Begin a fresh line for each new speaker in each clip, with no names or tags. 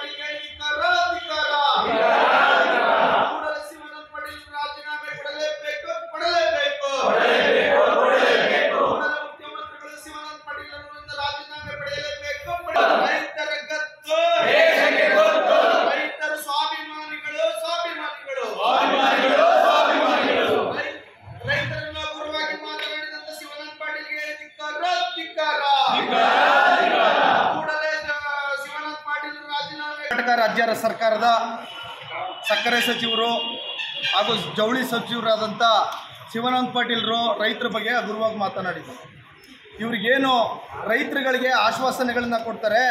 ಪಾಟೀಲ್ಗೆ ಧಿಕ್ಕಾರ ಧಿಕ್ಕಾರ ಕೂಡಲೇ ಶಿವಾನಂದ ಪಾಟೀಲ್ ರಾಜೀನಾಮೆ ಕೊಡಲೇಬೇಕು ಕೊಡಲೇಬೇಕು ಕೂಡಲೇ ಮುಖ್ಯಮಂತ್ರಿಗಳು ಶಿವಾನಂದ ಪಾಟೀಲ್ ಅವರಿಂದ ರಾಜೀನಾಮೆ ಪಡೆಯಲೇಬೇಕು ರೈತರ ಗತ್ತು ರೈತರ ಸ್ವಾಭಿಮಾನಿಗಳು ರೈತರನ್ನ ಗುರುವಾಗಿ ಮಾತನಾಡಿದಂತ ಶಿವಾನಂದ ಪಾಟೀಲ್ಗೆ ಧಿಕ್ಕಾರ ಧಿಕ್ಕಾರ ಕೂಡಲೇ ಶಿವಾನಂದ ಪಾಟೀಲ್ ರಾಜೀನಾಮೆ. ಕರ್ನಾಟಕ ರಾಜ್ಯ ಸರ್ಕಾರದ ಸಕ್ಕರೆ ಸಚಿವರು ಹಾಗೂ ಜವಳಿ ಸಚಿವರಾದಂಥ ಶಿವಾನಂದ ಪಾಟೀಲರು ರೈತರ ಬಗ್ಗೆ ಹಗುರವಾಗಿ ಮಾತನಾಡಿದರು. ಇವ್ರಿಗೇನು ರೈತರುಗಳಿಗೆ ಆಶ್ವಾಸನೆಗಳನ್ನು ಕೊಡ್ತಾರೆ,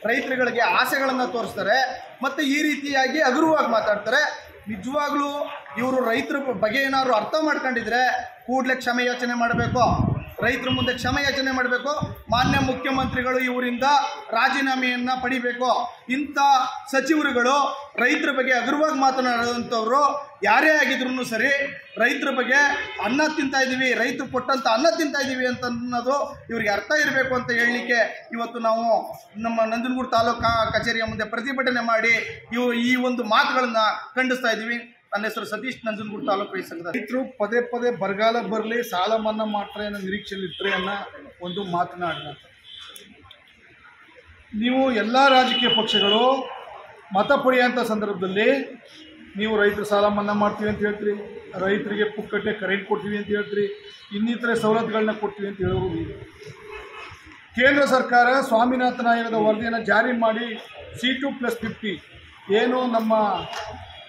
ರೈತರುಗಳಿಗೆ ಆಸೆಗಳನ್ನು ತೋರಿಸ್ತಾರೆ ಮತ್ತು ಈ ರೀತಿಯಾಗಿ ಹಗುರವಾಗಿ ಮಾತಾಡ್ತಾರೆ. ನಿಜವಾಗ್ಲೂ ಇವರು ರೈತರ ಬಗ್ಗೆ ಏನಾದ್ರು ಅರ್ಥ ಮಾಡ್ಕೊಂಡಿದ್ರೆ ಕೂಡಲೇ ಕ್ಷಮೆ ಯಾಚನೆ ಮಾಡಬೇಕು, ರೈತರ ಮುಂದೆ ಕ್ಷಮೆ ಯಾಚನೆ ಮಾಡಬೇಕು. ಮಾನ್ಯ ಮುಖ್ಯಮಂತ್ರಿಗಳು ಇವರಿಂದ ರಾಜೀನಾಮೆಯನ್ನು ಪಡಿಬೇಕು. ಇಂಥ ಸಚಿವರುಗಳು ರೈತರ ಬಗ್ಗೆ ಹಗುರವಾಗಿ ಮಾತನಾಡುವಂಥವ್ರು ಯಾರೇ ಆಗಿದ್ರು ಸರಿ, ರೈತರ ಬಗ್ಗೆ ಅನ್ನ ತಿಂತಾ ಇದ್ದೀವಿ, ರೈತರು ಕೊಟ್ಟಂಥ ಅನ್ನ ತಿಂತಾ ಇದ್ದೀವಿ ಅಂತ ಅನ್ನೋದು ಇವ್ರಿಗೆ ಅರ್ಥ ಇರಬೇಕು ಅಂತ ಹೇಳಲಿಕ್ಕೆ ಇವತ್ತು ನಾವು ನಮ್ಮ ನಂಜನಗೂಡು ತಾಲೂಕಾ ಕಚೇರಿಯ ಮುಂದೆ ಪ್ರತಿಭಟನೆ ಮಾಡಿ ಈ ಒಂದು ಮಾತುಗಳನ್ನು ಖಂಡಿಸ್ತಾ ಇದ್ದೀವಿ. ನನ್ನ ಹೆಸರು ಸತೀಶ್, ನಂಜನಗೂಡು ತಾಲೂಕು ರೈತ ಸಂಘದ.
ರೈತರು ಪದೇ ಪದೇ ಬರಗಾಲ ಬರಲಿ, ಸಾಲ ಮನ್ನಾ ಮಾಡ್ತಾರೆ ಅನ್ನೋ ನಿರೀಕ್ಷೆಯಲ್ಲಿ ಇಟ್ಟರೆ ಅನ್ನೋ ಒಂದು ಮಾತನಾಡಿದ ನೀವು ಎಲ್ಲ ರಾಜಕೀಯ ಪಕ್ಷಗಳು ಮತ ಪಡೆಯುವಂಥ ಸಂದರ್ಭದಲ್ಲಿ ನೀವು ರೈತರ ಸಾಲ ಮನ್ನಾ ಮಾಡ್ತೀವಿ ಅಂತ ಹೇಳ್ತೀರಿ, ರೈತರಿಗೆ ಪುಕ್ಕಟ್ಟೆ ಕರೆಂಟ್ ಕೊಡ್ತೀವಿ ಅಂತ ಹೇಳ್ತೀರಿ, ಇನ್ನಿತರೆ ಸವಲತ್ತುಗಳನ್ನ ಕೊಡ್ತೀವಿ ಅಂತ ಹೇಳೋರು ಇದೆ. ಕೇಂದ್ರ ಸರ್ಕಾರ ಸ್ವಾಮಿನಾಥನ್ ಆಯೋಗದ ವರದಿಯನ್ನು ಜಾರಿ ಮಾಡಿ C2+50 ಏನು ನಮ್ಮ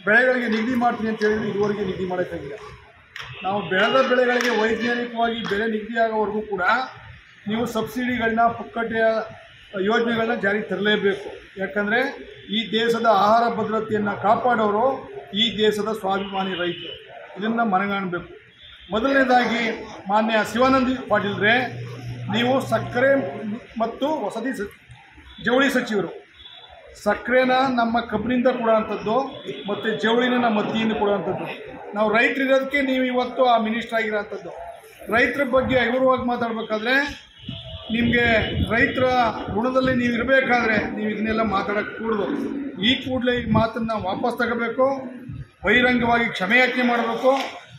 ಬೆಳೆಗಳಿಗೆ ನಿಗದಿ ಮಾಡ್ತೀನಿ ಅಂತ ಹೇಳಿದ್ರೆ ಇದುವರೆಗೆ ನಿಗದಿ ಮಾಡೋಕ್ಕಾಗಿಲ್ಲ. ನಾವು ಬೆಳೆದ ಬೆಳೆಗಳಿಗೆ ವೈಜ್ಞಾನಿಕವಾಗಿ ಬೆಲೆ ನಿಗದಿ ಆಗೋವರೆಗೂ ಕೂಡ ನೀವು ಸಬ್ಸಿಡಿಗಳನ್ನ, ಪುಕ್ಕಟೆಯ ಯೋಜನೆಗಳನ್ನ ಜಾರಿಗೆ ತರಲೇಬೇಕು. ಯಾಕಂದರೆ ಈ ದೇಶದ ಆಹಾರ ಭದ್ರತೆಯನ್ನು ಕಾಪಾಡೋರು ಈ ದೇಶದ ಸ್ವಾಭಿಮಾನಿ ರೈತರು. ಇದನ್ನು ಮನಗಾಣಬೇಕು. ಮೊದಲನೇದಾಗಿ ಮಾನ್ಯ ಶಿವಾನಂದ ಪಾಟೀಲ್ರೇ, ನೀವು ಸಕ್ಕರೆ ಮತ್ತು ವಸತಿ ಜವಳಿ ಸಚಿವರು, ಸಕ್ಕರೆನ ನಮ್ಮ ಕಬ್ಬಿನಿಂದ ಕೊಡುವಂಥದ್ದು ಮತ್ತು ಜವಳಿನ ನಮ್ಮ ಹತ್ತಿಯಿಂದ ಕೊಡುವಂಥದ್ದು. ನಾವು ರೈತರಿರೋದಕ್ಕೆ ನೀವು ಇವತ್ತು ಆ ಮಿನಿಸ್ಟರ್ ಆಗಿರೋಂಥದ್ದು. ರೈತರ ಬಗ್ಗೆ ಹಗುರವಾಗಿ ಮಾತಾಡಬೇಕಾದ್ರೆ ನಿಮಗೆ ರೈತರ ಋಣದಲ್ಲಿ ನೀವು ಇರಬೇಕಾದ್ರೆ ನೀವು ಇದನ್ನೆಲ್ಲ ಮಾತಾಡೋಕ್ಕೆ ಕೂಡದು. ಈ ಕೂಡಲೇ ಈ ಮಾತನ್ನು ವಾಪಸ್ ತಗೋಬೇಕು, ಬಹಿರಂಗವಾಗಿ ಕ್ಷಮೆಯಾಚನೆ ಮಾಡಬೇಕು.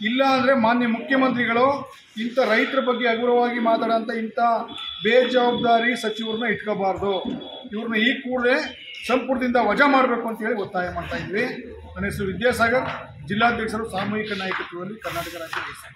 ಇಲ್ಲ ಅಂದರೆ ಮಾನ್ಯ ಮುಖ್ಯಮಂತ್ರಿಗಳು ಇಂಥ ರೈತರ ಬಗ್ಗೆ ಹಗುರವಾಗಿ ಮಾತಾಡೋಂಥ ಇಂಥ ಬೇಜವಾಬ್ದಾರಿ ಸಚಿವರನ್ನ ಇಟ್ಕೋಬಾರ್ದು. ಇವ್ರನ್ನ ಈ ಕೂಡಲೇ ಸಂಪುಟದಿಂದ ವಜಾ ಮಾಡಬೇಕು ಅಂತೇಳಿ ಒತ್ತಾಯ ಮಾಡ್ತಾಯಿದ್ವಿ. ನನ್ನ ಹೆಸರು ವಿದ್ಯಾಸಾಗರ್, ಜಿಲ್ಲಾಧ್ಯಕ್ಷರು ಸಾಮೂಹಿಕ ನಾಯಕತ್ವದಲ್ಲಿ ಕರ್ನಾಟಕ ರಾಜ್ಯ ರೈತ ಸಂಘ.